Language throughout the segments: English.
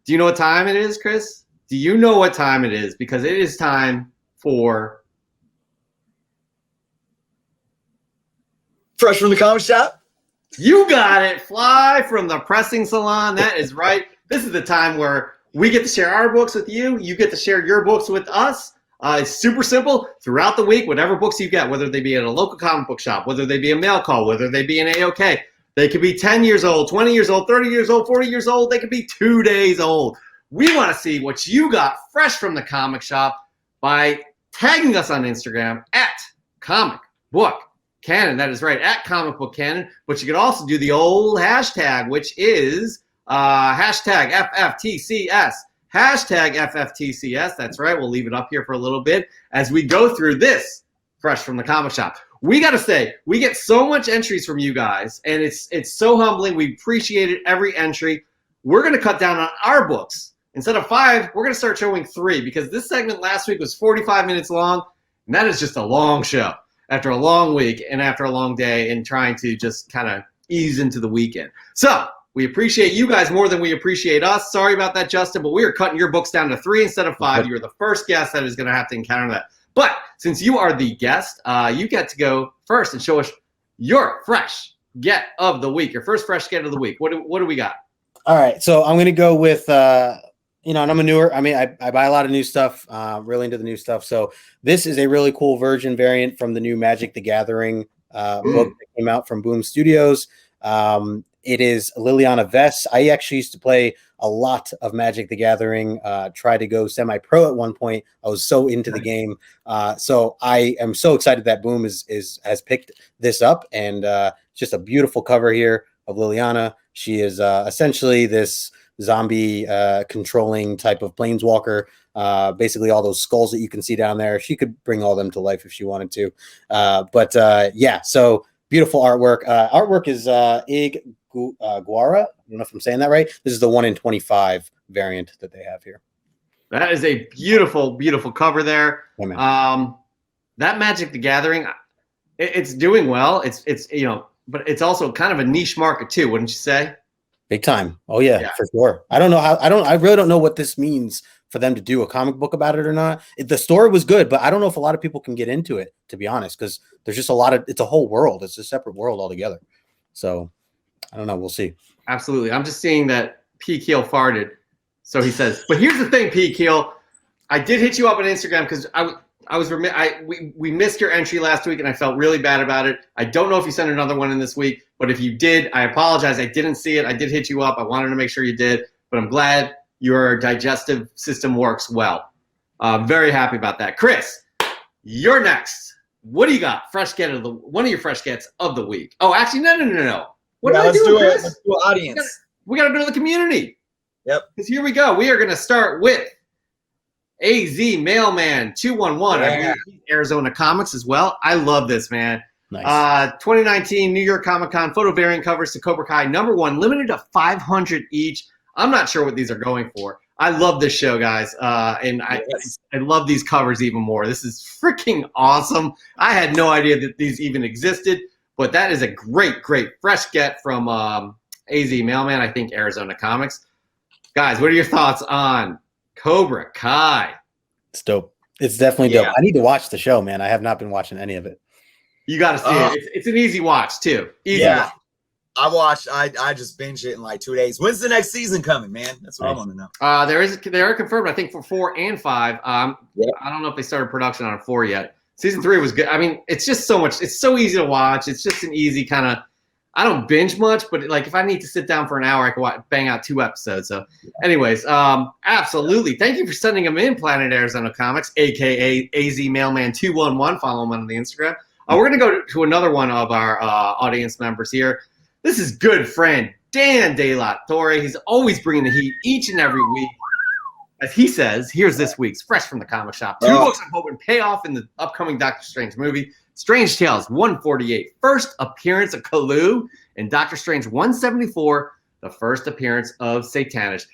Do you know what time it is, Chris? Do you know what time it is? Because it is time for Fresh from the comic shop. You got it. Fly from the pressing salon. That is right. This is the time where we get to share our books with you. You get to share your books with us. It's super simple. Throughout the week, whatever books you get, whether they be at a local comic book shop, whether they be a mail call, whether they be an AOK, they could be 10 years old, 20 years old, 30 years old, 40 years old. They could be 2 days old. We want to see what you got fresh from the comic shop by tagging us on Instagram at Comic Book Canon. That is right, at Comic Book Canon. But you could also do the old hashtag, which is hashtag FFTCS. Hashtag FFTCS. That's right. We'll leave it up here for a little bit as we go through this fresh from the comic shop. We got to say, we get so much entries from you guys, and it's so humbling. We appreciate it, every entry. We're going to cut down on our books. Instead of 5, we're going to start showing 3 because this segment last week was 45 minutes long, and that is just a long show after a long week and after a long day and trying to just kind of ease into the weekend. So we appreciate you guys more than we appreciate us. Sorry about that, Justin, but we are cutting your books down to 3 instead of 5. You're the first guest that is going to have to encounter that. But since you are the guest, you get to go first and show us your fresh get of the week, your first fresh get of the week. What do we got? All right, so I'm going to go with and I'm a newer. I mean, I buy a lot of new stuff. Really into the new stuff. So this is a really cool version variant from the new Magic the Gathering book that came out from Boom Studios. It is Liliana Vess. I actually used to play a lot of Magic the Gathering. Tried to go semi-pro at one point. I was so into the game. So I am so excited that Boom has picked this up, and just a beautiful cover here of Liliana. She is essentially this zombie controlling type of planeswalker. Basically all those skulls that you can see down there. She could bring all them to life if she wanted to. But yeah, so beautiful artwork. Artwork is Ig Guara. I don't know if I'm saying that right. This is the 1 in 25 variant that they have here. That is a beautiful, beautiful cover there. Yeah, that Magic the Gathering, it's doing well. It's but it's also kind of a niche market too, wouldn't you say? Big time. Oh yeah, for sure. I really don't know what this means for them to do a comic book about it or not. The story was good, but I don't know if a lot of people can get into it, to be honest, because there's just it's a whole world. It's a separate world altogether. So I don't know. We'll see. Absolutely. I'm just seeing that P. Keel farted. So he says, but here's the thing, P. Keel. I did hit you up on Instagram because we missed your entry last week and I felt really bad about it. I don't know if you sent another one in this week, but if you did, I apologize. I didn't see it. I did hit you up. I wanted to make sure you did, but I'm glad your digestive system works well. Very happy about that. Chris, you're next. What do you got? One of your fresh gets of the week. Oh, actually, no. What do I do, Chris? Let's do audience. We got to go to the community. Yep. Because here we go. We are going to start with AZ Mailman 211. I believe he's Arizona Comics as well. I love this, man. Nice. 2019 New York Comic Con photo variant covers to Cobra Kai #1, limited to 500 each. I'm not sure what these are going for. I love this show, guys, and I love these covers even more. This is freaking awesome. I had no idea that these even existed, but that is a great, great fresh get from AZ Mailman, I think Arizona Comics. Guys, what are your thoughts on Cobra Kai? It's dope. It's definitely dope. I need to watch the show, man. I have not been watching any of it. You got to see it. It's an easy watch, too. Easy watch. I just binged it in like 2 days. When's the next season coming, man? That's what I want to know. They are confirmed, I think, for 4 and 5. I don't know if they started production on 4 yet. Season 3 was good. I mean, it's just so much. It's so easy to watch. It's just an easy kind of. I don't binge much, but like if I need to sit down for an hour, I can bang out 2 episodes. So, anyways, absolutely. Thank you for sending them in, Planet Arizona Comics, aka AZ Mailman 211. Follow them on the Instagram. We're gonna go to another one of our audience members here. This is good friend Dan De La Torre. He's always bringing the heat each and every week. As he says, here's this week's fresh from the comic shop. 2 books I'm hoping pay off in the upcoming Doctor Strange movie. Strange Tales 148, first appearance of Kalu, and Doctor Strange 174, the first appearance of Satanish.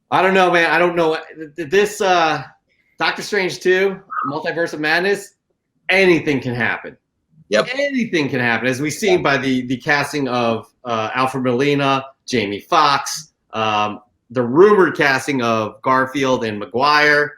I don't know, man. I don't know. This Doctor Strange 2, Multiverse of Madness, anything can happen. Yep. Anything can happen, as we've seen by the casting of Alfred Molina, Jamie Foxx, the rumored casting of Garfield and Maguire.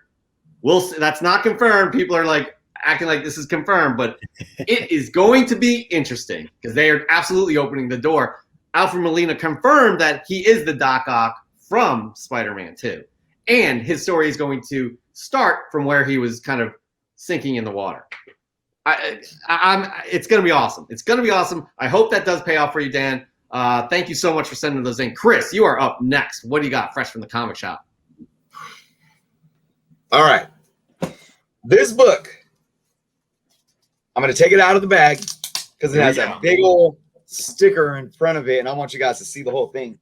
We'll see. That's not confirmed. People are like acting like this is confirmed, but it is going to be interesting because they are absolutely opening the door. Alfred Molina confirmed that he is the Doc Ock from Spider-Man 2. And his story is going to start from where he was kind of sinking in the water. It's going to be awesome. It's going to be awesome. I hope that does pay off for you, Dan. Thank you so much for sending those in. Chris, you are up next. What do you got fresh from the comic shop? All right. This book, I'm going to take it out of the bag because it has a big old sticker in front of it, and I want you guys to see the whole thing.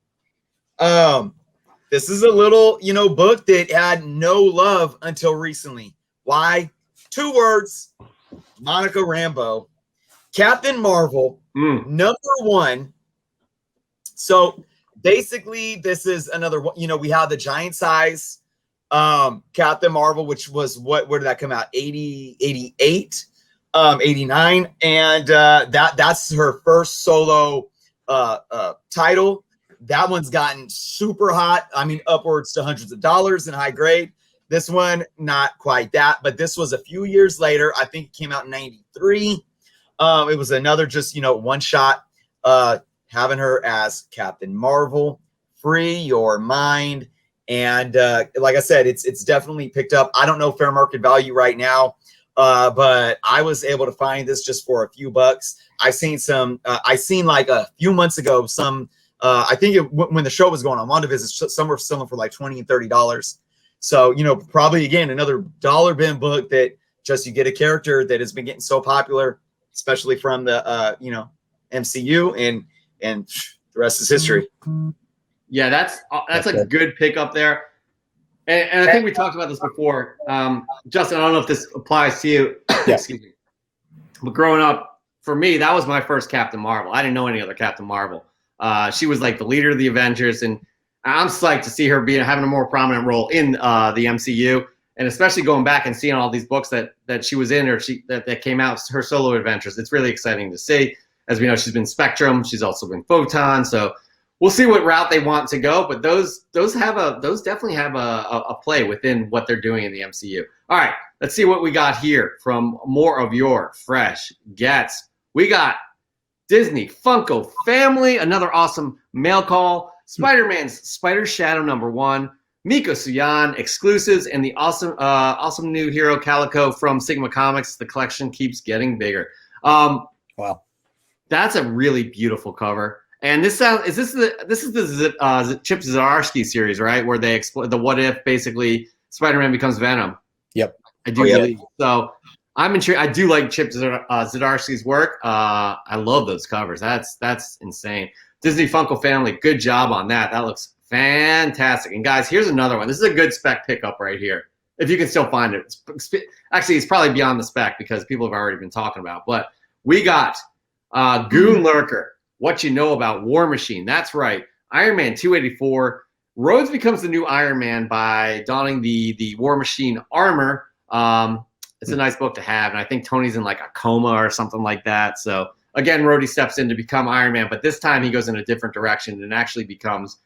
This is a little, book that had no love until recently. Why? 2 words. Monica Rambeau. Captain Marvel, #1. So basically, this is another, we have the giant size Captain Marvel, which was where did that come out? 88, 89. And that's her first solo title. That one's gotten super hot. I mean, upwards to hundreds of dollars in high grade. This one, not quite that, but this was a few years later. I think it came out in 93. It was another just, one shot, having her as Captain Marvel. Free your mind. And like I said, it's definitely picked up. I don't know fair market value right now, but I was able to find this just for a few bucks. I seen like a few months ago, some, I think when the show was going on WandaVision, some were selling for like $20 and $30. So, probably again, another dollar bin book that just you get a character that has been getting so popular, especially from the, MCU, and the rest is history. Yeah, that's a good pickup there. And I think we talked about this before. Justin, I don't know if this applies to you. Yeah. Excuse me. But growing up, for me, that was my first Captain Marvel. I didn't know any other Captain Marvel. She was like the leader of the Avengers, and I'm psyched to see her having a more prominent role in the MCU, and especially going back and seeing all these books that she was in or that came out, her solo adventures. It's really exciting to see. As we know, she's been Spectrum. She's also been Photon. So we'll see what route they want to go. But those definitely have a play within what they're doing in the MCU. All right, let's see what we got here from more of your fresh gets. We got Disney Funko Family, another awesome mail call. Spider-Man's Spider Shadow #1, Miko Suyan exclusives, and the awesome new hero Calico from Sigma Comics. The collection keeps getting bigger. Wow, that's a really beautiful cover. And this is the Chip Zdarsky series, right? Where they explore the what if basically Spider-Man becomes Venom. Yep, I do believe so. I'm intrigued. I do like Chip Zdarsky's work. I love those covers. That's insane. Disney Funko Family, good job on that. That looks fantastic. And guys, here's another one. This is a good spec pickup right here. If you can still find it. It's probably beyond the spec because people have already been talking about. But we got Goon Lurker. What you know about War Machine. That's right. Iron Man 284. Rhodes becomes the new Iron Man by donning the War Machine armor. It's a nice book to have. And I think Tony's in like a coma or something like that. So again, Rhodey steps in to become Iron Man, but this time he goes in a different direction and actually becomes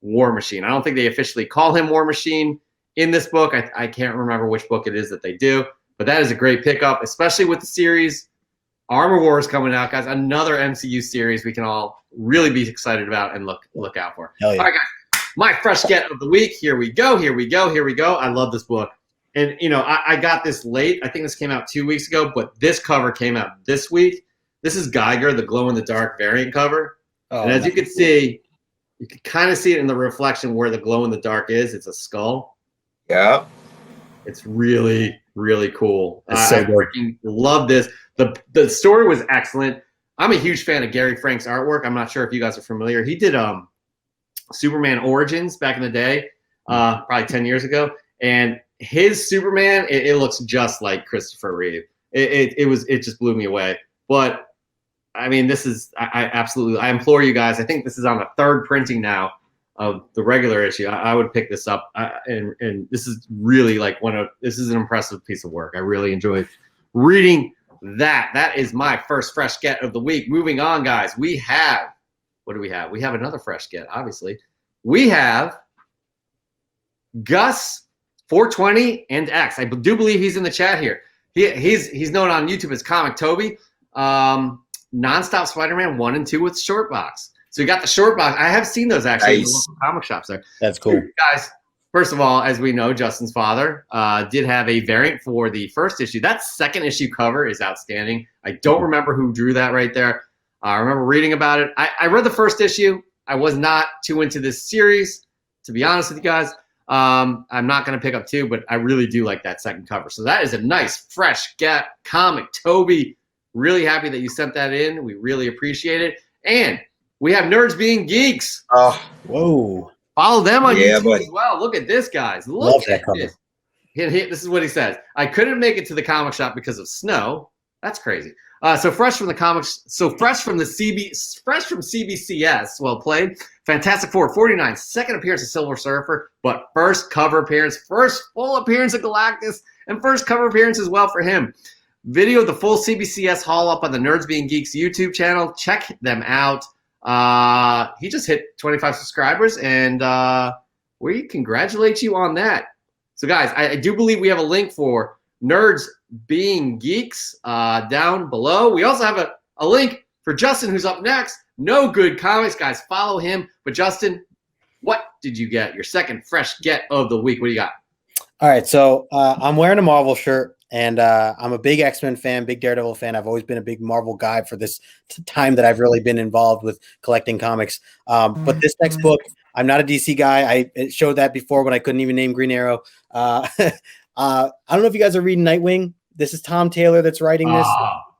War Machine. I don't think they officially call him War Machine in this book. I can't remember which book it is that they do, but that is a great pickup, especially with the series. Armor Wars coming out, guys. Another MCU series we can all really be excited about and look out for. Hell yeah. All right, guys. My fresh get of the week. Here we go. I love this book. And, I got this late. I think this came out 2 weeks ago, but this cover came out this week. This is Geiger, the glow-in-the-dark variant cover. Oh, and as you can see, you can kind of see it in the reflection where the glow-in-the-dark is. It's a skull. Yeah. It's really, really cool. So I freaking love this. The story was excellent. I'm a huge fan of Gary Frank's artwork. I'm not sure if you guys are familiar. He did Superman Origins back in the day, probably 10 years ago. And his Superman, it looks just like Christopher Reeve. It just blew me away. But I mean, this is I implore you guys. I think this is on the 3rd printing now of the regular issue. I would pick this up, and this is really like this is an impressive piece of work. I really enjoyed reading that. That is my first fresh get of the week. Moving on, guys. What do we have? We have another fresh get. Obviously, we have Gus 420 and X. I do believe he's in the chat here. He's known on YouTube as Comic Toby. Nonstop Spider-Man 1 and 2 with short box. So you got the short box. I have seen those actually in the local comic shops there. That's cool. Guys, first of all, as we know, Justin's father did have a variant for the first issue. That second issue cover is outstanding. I don't remember who drew that right there. I remember reading about it. I read the first issue. I was not too into this series, to be honest with you guys. I'm not going to pick up 2, but I really do like that second cover. So that is a nice, fresh comic. Toby, really happy that you sent that in. We really appreciate it. And we have Nerds Being Geeks. Oh, whoa. Follow them on YouTube as well. Look at this, guys. Look at this. This is what he says. I couldn't make it to the comic shop because of snow. That's crazy. So fresh from the comics. So fresh from CBCS. Well played. Fantastic Four 49. Second appearance of Silver Surfer, but first cover appearance, first full appearance of Galactus, and first cover appearance as well for him. Video the full CBCS haul up on the Nerds Being Geeks YouTube channel. Check them out. He just hit 25 subscribers, and we congratulate you on that. So guys, I do believe we have a link for Nerds Being Geeks down below. We also have a link for Justin, who's up next. No Good Comics, guys, follow him. But Justin, what did you get? Your second fresh get of the week. What do you got? All right, so I'm wearing a Marvel shirt, and I'm a big X-Men fan, big Daredevil fan. I've always been a big Marvel guy for this time that I've really been involved with collecting comics. But this next book, I'm not a DC guy. I showed that before when I couldn't even name Green Arrow. I don't know if you guys are reading Nightwing. This is Tom Taylor that's writing this.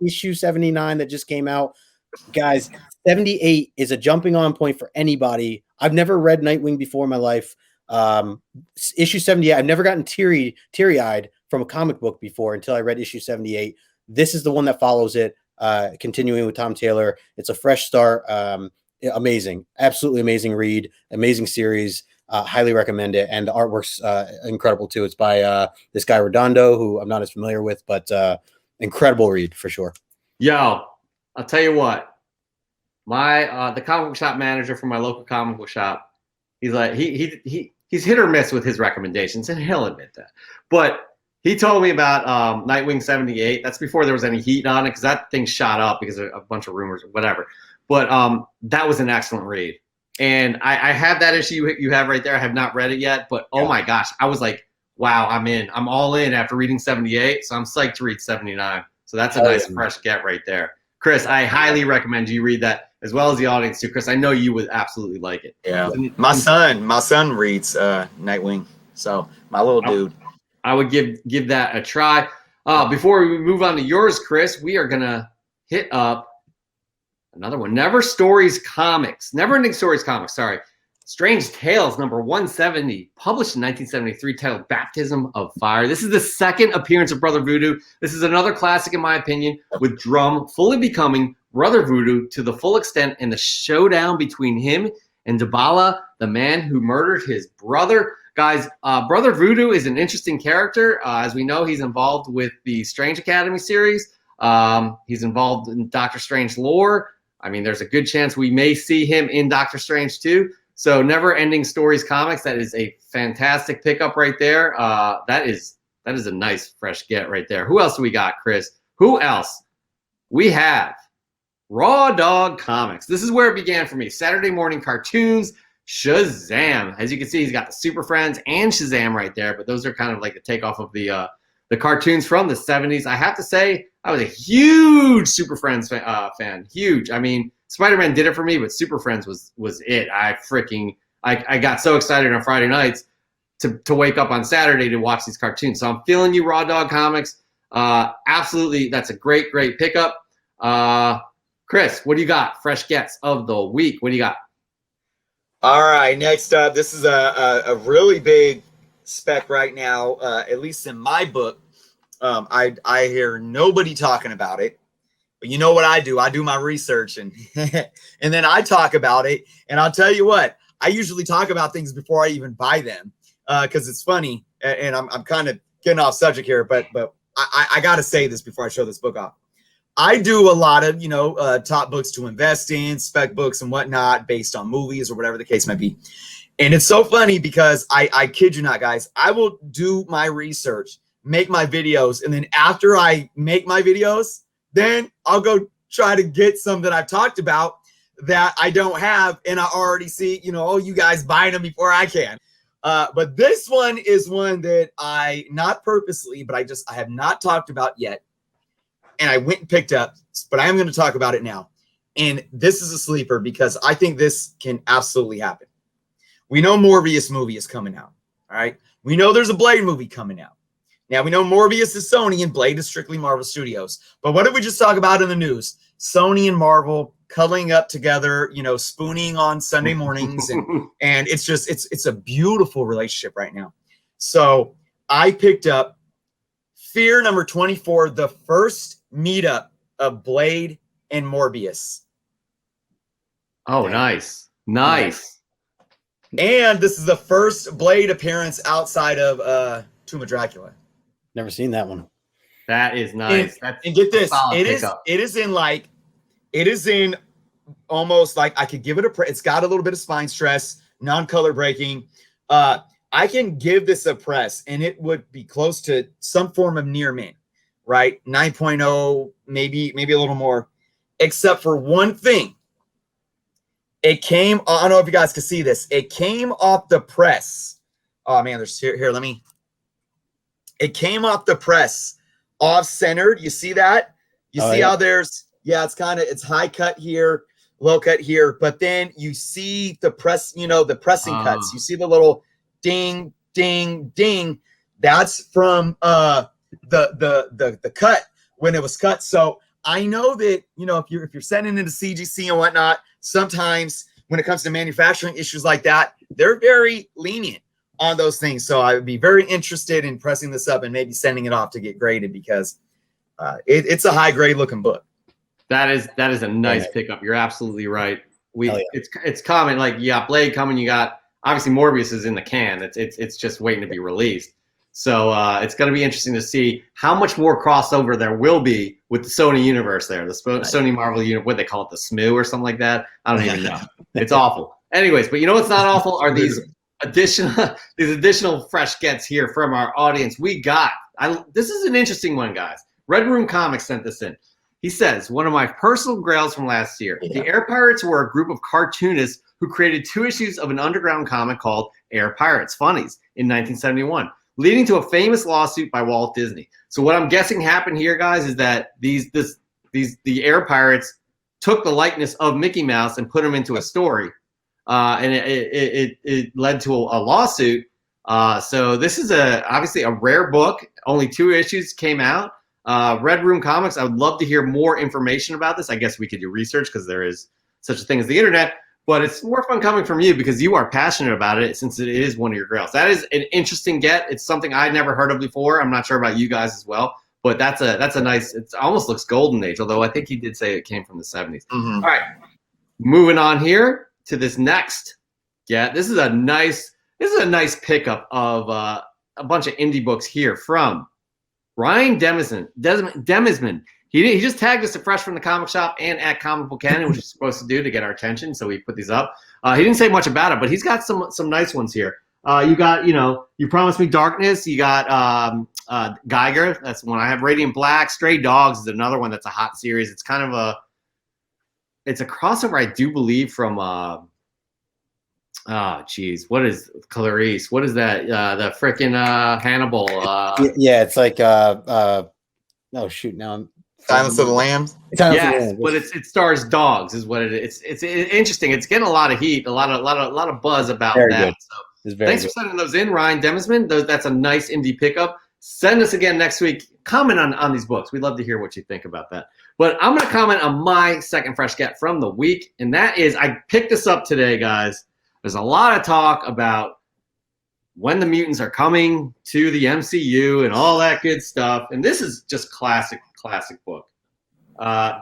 Issue 79 that just came out. Guys, 78 is a jumping on point for anybody. I've never read Nightwing before in my life. Issue 78, I've never gotten teary-eyed from a comic book before until I read issue 78. This is the one that follows it, continuing with Tom Taylor. It's a fresh start. Amazing, absolutely amazing read, amazing series. Highly recommend it. And the artwork's incredible too. It's by this guy Redondo, who I'm not as familiar with, but incredible read for sure. Yo, I'll tell you what. My the comic book shop manager for my local comic book shop, he's like he's hit or miss with his recommendations, and he'll admit that. But he told me about Nightwing 78. That's before there was any heat on it, because that thing shot up because of a bunch of rumors or whatever. But that was an excellent read. And I have that issue you have right there. I have not read it yet, but oh my gosh, I was like, wow, I'm in. I'm all in after reading 78, so I'm psyched to read 79. So that's a nice fresh get right there. Chris, I highly recommend you read that, as well as the audience too. Chris, I know you would absolutely like it. Yeah, my son reads Nightwing, so my little dude. I would give that a try. Before we move on to yours, Chris, we are gonna hit up another one. Never Ending Stories Comics. Sorry. Strange Tales number 170, published in 1973, titled Baptism of Fire. This is the second appearance of Brother Voodoo. This is another classic, in my opinion, with Drum fully becoming Brother Voodoo to the full extent in the showdown between him and Dabala, the man who murdered his brother. Guys, Brother Voodoo is an interesting character. As we know, he's involved with the Strange Academy series. He's involved in Doctor Strange lore. I mean, there's a good chance we may see him in Doctor Strange too. So Never Ending Stories Comics, that is a fantastic pickup right there. That is a nice fresh get right there. Who else do we got, Chris? Who else? We have Raw Dog Comics. This is where it began for me. Saturday morning cartoons, Shazam. As you can see, he's got the Super Friends and Shazam right there, but those are kind of like the takeoff of the cartoons from the 70s. I have to say, I was a huge Super Friends fan. Huge. I mean, Spider-Man did it for me, but Super Friends was it. I got so excited on Friday nights to wake up on Saturday to watch these cartoons. So I'm feeling you, Raw Dog Comics. Absolutely, that's a great pickup. Chris, what do you got? Fresh gets of the week. What do you got? All right, next up, this is a really big spec right now, at least in my book. I hear nobody talking about it. But you know what I do? I do my research and and then I talk about it. And I'll tell you what, I usually talk about things before I even buy them because it's funny. And I'm kind of getting off subject here, but I got to say this before I show this book off. I do a lot of, top books to invest in, spec books and whatnot based on movies or whatever the case might be. And it's so funny because I kid you not, guys, I will do my research, make my videos, and then after I make my videos, then I'll go try to get some that I've talked about that I don't have, and I already see, oh, you guys buying them before I can. But this one is one that I, not purposely, but I have not talked about yet. And I went and picked up, but I am going to talk about it now. And this is a sleeper because I think this can absolutely happen. We know Morbius movie is coming out. All right. We know there's a Blade movie coming out. Now we know Morbius is Sony and Blade is strictly Marvel Studios. But what did we just talk about in the news? Sony and Marvel cuddling up together, spooning on Sunday mornings. And it's just, it's a beautiful relationship right now. So I picked up Fear number 24, the first meetup of Blade and Morbius. Oh, nice. Nice. And this is the first Blade appearance outside of Tomb of Dracula. Never seen that one. That is nice. And get this, it is in almost like I could give it it's got a little bit of spine stress, non-color breaking. I can give this a press and it would be close to some form of near mint, right? 9.0, maybe a little more, except for one thing. It came, I don't know if you guys can see this. It came off the press. Oh man, there's here, it came off the press, off-centered. You see that? You see how there's, it's high cut here, low cut here, but then you see the press, the pressing cuts. You see the little ding, ding, ding. That's from the cut when it was cut. So I know that, if you're sending into CGC and whatnot, sometimes when it comes to manufacturing issues like that, they're very lenient on those things. So I would be very interested in pressing this up and maybe sending it off to get graded because it's a high grade looking book. That is a nice pickup. You're absolutely right. It's common. Like you got Blade coming, you got obviously Morbius is in the can. It's just waiting to be released. So it's going to be interesting to see how much more crossover there will be with the Sony universe there, the Sony Marvel universe. What they call it, the SMU or something like that. I don't even know. It's awful. Anyways, but you know what's not awful are these additional fresh gets here from our audience. This is an interesting one, guys. Red Room Comics sent this in. He says, one of my personal grails from last year. The Air Pirates were a group of cartoonists who created 2 issues of an underground comic called Air Pirates Funnies in 1971, leading to a famous lawsuit by Walt Disney. So what I'm guessing happened here, guys, is that the Air Pirates took the likeness of Mickey Mouse and put him into a story, and it led to a lawsuit. So this is obviously a rare book. Only 2 issues came out. Red Room Comics, I would love to hear more information about this. I guess we could do research because there is such a thing as the internet, but it's more fun coming from you because you are passionate about it since it is one of your grails. That is an interesting get. It's something I'd never heard of before. I'm not sure about you guys as well, but that's a nice, it almost looks golden age, although I think he did say it came from the 70s. Mm-hmm. All right, moving on here to this next get. This is a nice pickup of a bunch of indie books here from Ryan Demesman. He just tagged us at Fresh from the Comic Shop and at Comic Book Canon, which is supposed to do to get our attention. So we put these up. He didn't say much about it, but he's got some nice ones here. You got, You Promised Me Darkness. You got Geiger. That's one I have. Radiant Black. Stray Dogs is another one that's a hot series. It's kind of it's a crossover, I do believe, from what is Clarice? What is that? The frickin' Hannibal. It's like oh shoot, now I'm Silence of the Lambs. Yes, but it stars dogs, is what it is. It's interesting. It's getting a lot of heat, a lot of buzz about very that. Good. So thanks for sending those in, Ryan Demesman. That's a nice indie pickup. Send us again next week. Comment on these books. We'd love to hear what you think about that. But I'm going to comment on my second fresh get from the week, and that is I picked this up today, guys. There's a lot of talk about when the mutants are coming to the MCU and all that good stuff. And this is just classic book.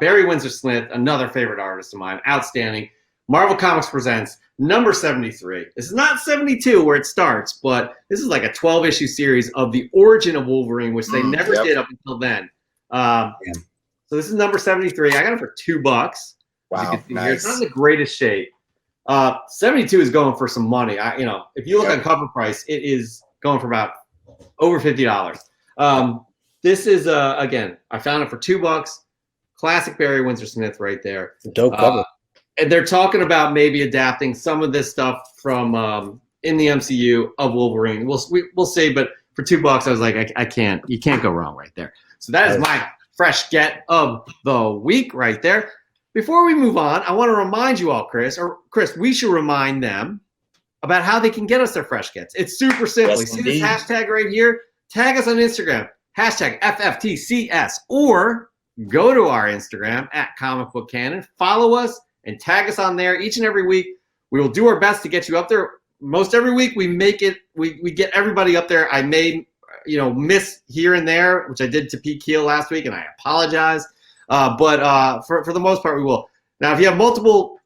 Barry Windsor Smith, another favorite artist of mine, outstanding. Marvel Comics presents number 73. This is not 72 where it starts, but this is like a 12-issue series of the origin of Wolverine, which they never did up until then. So this is number 73. I got it for $2. Wow, nice. It's not in the greatest shape. 72 is going for some money. If you look on cover price, it is going for about over $50. This is again, I found it for $2. Classic Barry Windsor Smith right there. Dope cover. And they're talking about maybe adapting some of this stuff from in the MCU of Wolverine. We'll see, but for $2, I was like, I can't. You can't go wrong right there. So that is my fresh get of the week right there. Before we move on, I want to remind you all, Chris, we should remind them about how they can get us their fresh gets. It's super simple. Yes, you see this hashtag right here? Tag us on Instagram, hashtag FFTCS, or go to our Instagram at Comic Book Canon, follow us, and tag us on there each and every week. We will do our best to get you up there. Most every week we make it, we get everybody up there. I may, miss here and there, which I did to Pete Keel last week, and I apologize. But for the most part, we will. Now, if you have multiple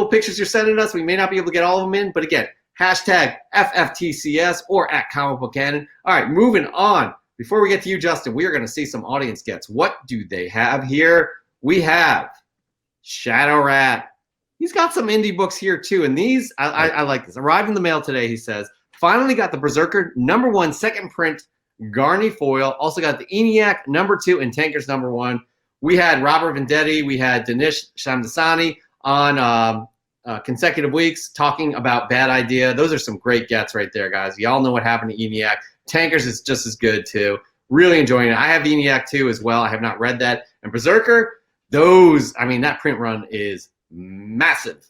pictures you're sending us, we may not be able to get all of them in. But again, hashtag FFTCS or at Comic Book Canon. All right, moving on. Before we get to you, Justin, we are going to see some audience gets. What do they have here? We have Shadow Rat. He's got some indie books here too, and these I like this. Arrived in the mail today. He says, finally got the Berserker #1 second print Garny foil. Also got the ENIAC #2 and Tankers #1. We had Robert Vendetti. We had Dinesh Shamdasani on consecutive weeks talking about Bad Idea. Those are some great gets right there, guys. Y'all know what happened to ENIAC. Tankers is just as good too. Really enjoying it. I have ENIAC too as well. I have not read that. And Berserker, that print run is massive.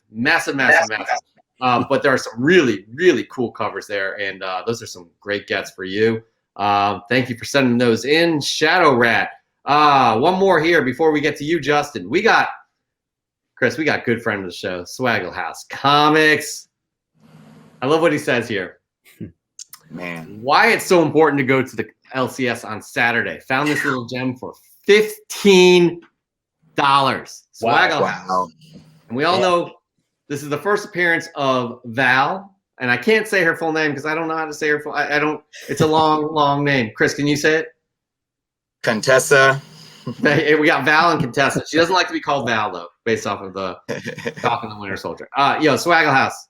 But there are some really, really cool covers there, and those are some great gets for you. Thank you for sending those in, Shadow Rat. One more here before we get to you, Justin. We got good friend of the show, Swaggle House Comics. I love what he says here. Man, why it's so important to go to the LCS on Saturday. Found this little gem for $15. Swaggle House. Wow. And we all know this is the first appearance of Val, and I can't say her full name because I don't know how to say her full. I don't. It's a long name. Chris, can you say it? Contessa. We got Val and Contessa. She doesn't like to be called Val though, based off of the Falcon and the Winter Soldier. Swaggle House,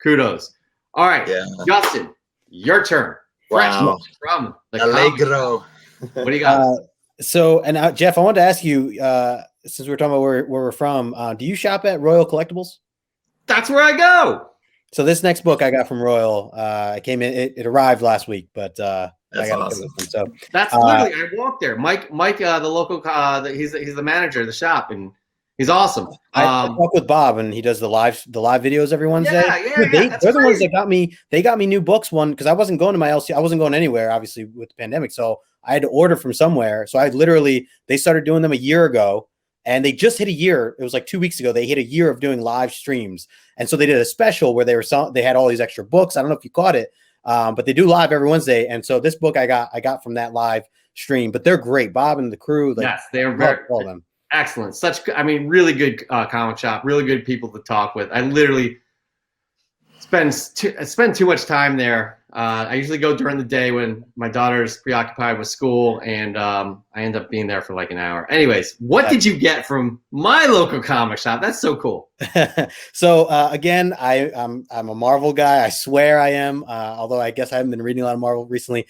kudos. All right, Justin, your turn. Wow. From the Allegro. What do you got? Jeff, I wanted to ask you, since we're talking about where we're from, do you shop at Royal Collectibles? That's where I go. So this next book I got from Royal, it came in. It arrived last week, but that's I got awesome. it. So that's literally I walked there. Mike, the local, he's the manager of the shop, and he's awesome. I talk with Bob, and he does the live videos every Wednesday. They're the ones that got me. They got me new books. One, because I wasn't going to my LC. I wasn't going anywhere, obviously, with the pandemic. So I had to order from somewhere. So they started doing them a year ago, and they just hit a year. It was like 2 weeks ago. They hit a year of doing live streams, and so they did a special where they had all these extra books. I don't know if you caught it, but they do live every Wednesday. And so this book I got from that live stream. But they're great. Bob and the crew. Yes, they are very all them. Excellent. Really good comic shop, really good people to talk with. I literally spend too much time there. I usually go during the day when my daughter's preoccupied with school, and I end up being there for like an hour. Anyways, what did you get from my local comic shop? That's so cool. So again, I'm a Marvel guy. I swear I am. Although I guess I haven't been reading a lot of Marvel recently.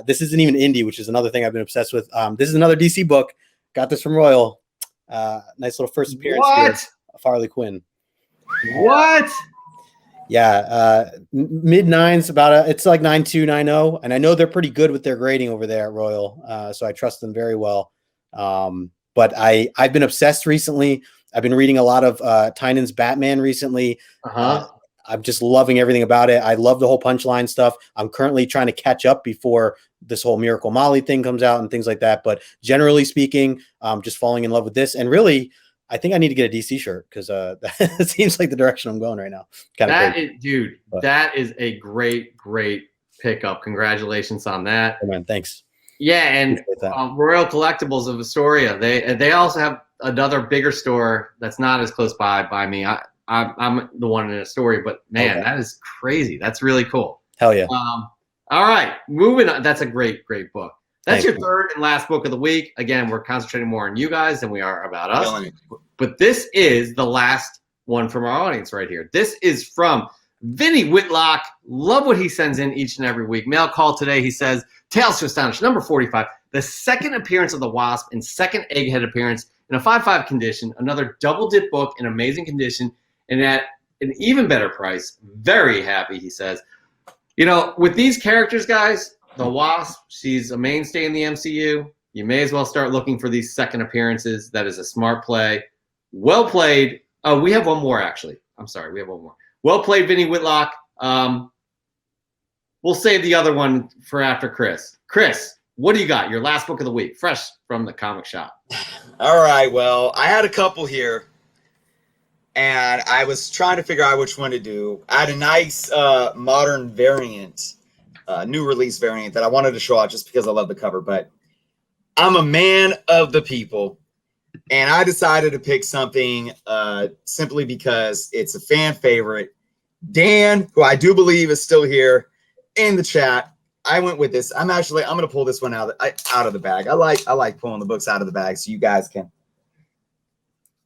This isn't even indie, which is another thing I've been obsessed with. This is another DC book. Got this from Royal. Nice little first appearance here. Farley Quinn. What? Yeah, mid nines, it's like 9290, and I know they're pretty good with their grading over there at Royal, so I trust them very well. But I've been obsessed recently. I've been reading a lot of Tynan's Batman recently. I'm just loving everything about it. I love the whole Punchline stuff. I'm currently trying to catch up before this whole Miracle Molly thing comes out and things like that. But generally speaking, just falling in love with this, and really, I think I need to get a DC shirt because that seems like the direction I'm going right now. That is a great pickup. Congratulations on that. Oh, man, thanks. Yeah, and Royal Collectibles of Astoria. They also have another bigger store that's not as close by me. I'm the one in Astoria, but man, That is crazy. That's really cool. Hell yeah. All right, moving on. That's a great book. That's your third and last book of the week. Again, we're concentrating more on you guys than we are about us. But this is the last one from our audience right here. This is from Vinny Whitlock. Love what he sends in each and every week. Mail call today. He says, Tales to Astonish, number 45. The second appearance of the Wasp and second Egghead appearance in a 5.5 condition. Another double dip book in amazing condition and at an even better price. Very happy, he says. You know, with these characters, guys, the Wasp, she's a mainstay in the MCU. You may as well start looking for these second appearances. That is a smart play. Well played. Oh, we have one more, actually. I'm sorry. We have one more. Well played, Vinny Whitlock. We'll save the other one for after Chris. Chris, what do you got? Your last book of the week, fresh from the comic shop. All right. Well, I had a couple here, and I was trying to figure out which one to do. I had a nice modern variant, new release variant that I wanted to show out just because I love the cover, but I'm a man of the people, and I decided to pick something simply because it's a fan favorite. Dan, who I do believe is still here in the chat, I went with this. I'm going to pull this one out of the bag. I like pulling the books out of the bag so you guys can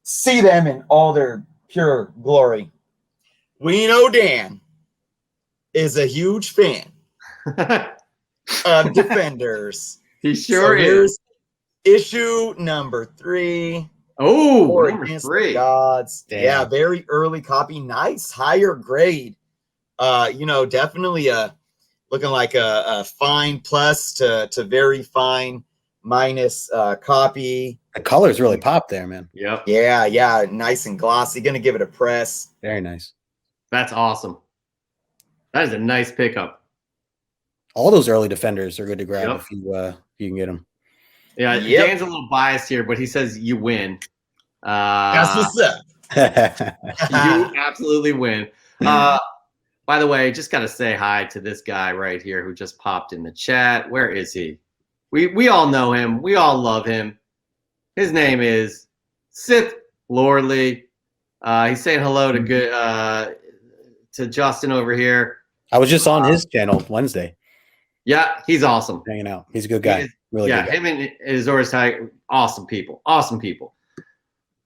see them in all their pure glory. We know Dan is a huge fan of Defenders. He sure is. Issue number 3. Oh, number 3. Gods. Damn. Yeah, very early copy. Nice, higher grade. Definitely looking like a fine plus to very fine minus copy. The colors really pop there, man. Yep. Yeah, nice and glossy. Gonna give it a press. Very nice. That's awesome. That is a nice pickup. All those early Defenders are good to grab Yep. if you can get them. Yeah, Yep. Dan's a little biased here, but he says you win. That's what's up. You absolutely win. By the way, just got to say hi to this guy right here who just popped in the chat. Where is he? We all know him. We all love him. His name is Sith Lordly. He's saying hello to Justin over here. I was just on his channel Wednesday, Yeah, he's awesome. hanging out. He's a good guy. Really Yeah, good guy. him and Azores Tiger, awesome people. Awesome people.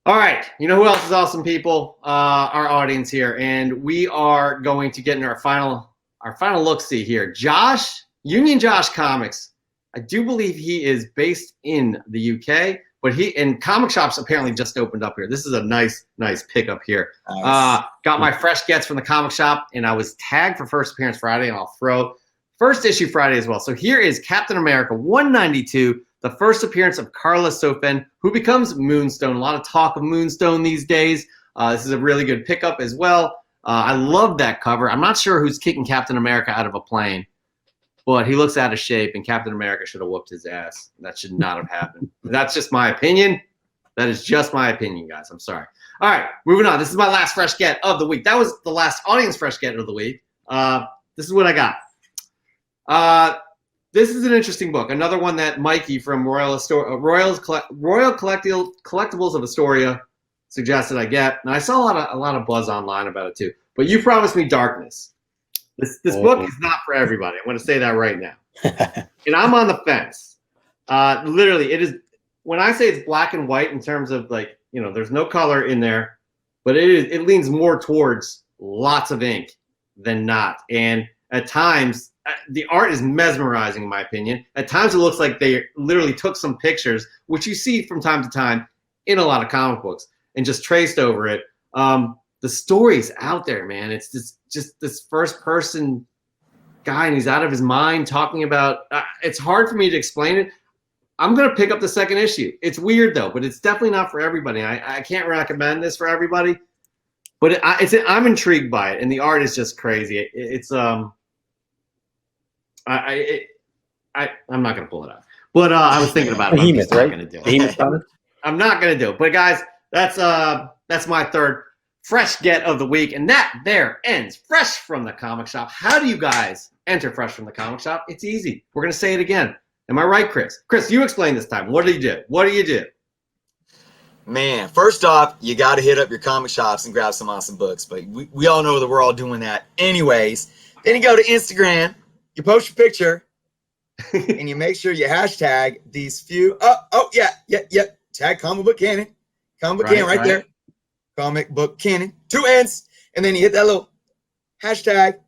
All right, you know who else is awesome people? Our audience here, and we are going to get in our final look-see here. Union Josh Comics. I do believe he is based in the UK, but comic shops apparently just opened up here. This is a nice pickup here. Nice. Got my fresh gets from the comic shop, and I was tagged for first appearance Friday, and I'll throw first issue Friday as well. So here is Captain America 192. The first appearance of Carla Sofen, who becomes Moonstone. A lot of talk of Moonstone these days. This is a really good pickup as well. I love that cover. I'm not sure who's kicking Captain America out of a plane, but he looks out of shape, and Captain America should have whooped his ass. That should not have happened. That's just my opinion. That is just my opinion, guys. I'm sorry. All right, moving on. This is my last fresh get of the week. That was the last audience fresh get of the week. This is what I got. This is an interesting book. Another one that Mikey from Royal Collectibles of Astoria suggested I get. And I saw a lot of buzz online about it too. But you promised me Darkness. This book is not for everybody. I'm going to say that right now. And I'm on the fence. Literally, it is. When I say it's black and white in terms of there's no color in there, but it leans more towards lots of ink than not. And at times, the art is mesmerizing, in my opinion. At times, it looks like they literally took some pictures, which you see from time to time in a lot of comic books, and just traced over it. The story's out there, man. It's just this first-person guy, and he's out of his mind talking about. It's hard for me to explain it. I'm gonna pick up the second issue. It's weird though, but it's definitely not for everybody. I can't recommend this for everybody, but I'm intrigued by it, and the art is just crazy. I'm not going to pull it out, but I was thinking about it. I'm just not going to do it. I'm not going to do it. But guys, that's my third fresh get of the week, and that there ends Fresh from the Comic Shop. How do you guys enter Fresh from the Comic Shop? It's easy. We're going to say it again. Am I right, Chris? Chris, you explain this time. What do you do? What do you do? Man, first off, you got to hit up your comic shops and grab some awesome books. But we all know that we're all doing that anyways. Then you go to Instagram, you post your picture, and you make sure you hashtag these few. Oh, yeah. Tag Comic Book Cannon. Comic Book Cannon right there. Comic Book Canon, 2 N's, and then you hit that little hashtag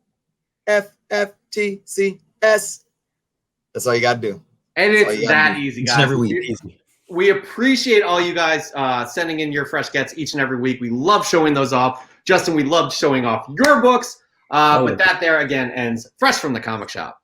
FFTCS. That's all you got to do. And it's that easy, each guys. and every week. Easy. We appreciate all you guys sending in your fresh gets each and every week. We love showing those off. Justin, we loved showing off your books. But that there, again, ends Fresh from the Comic Shop.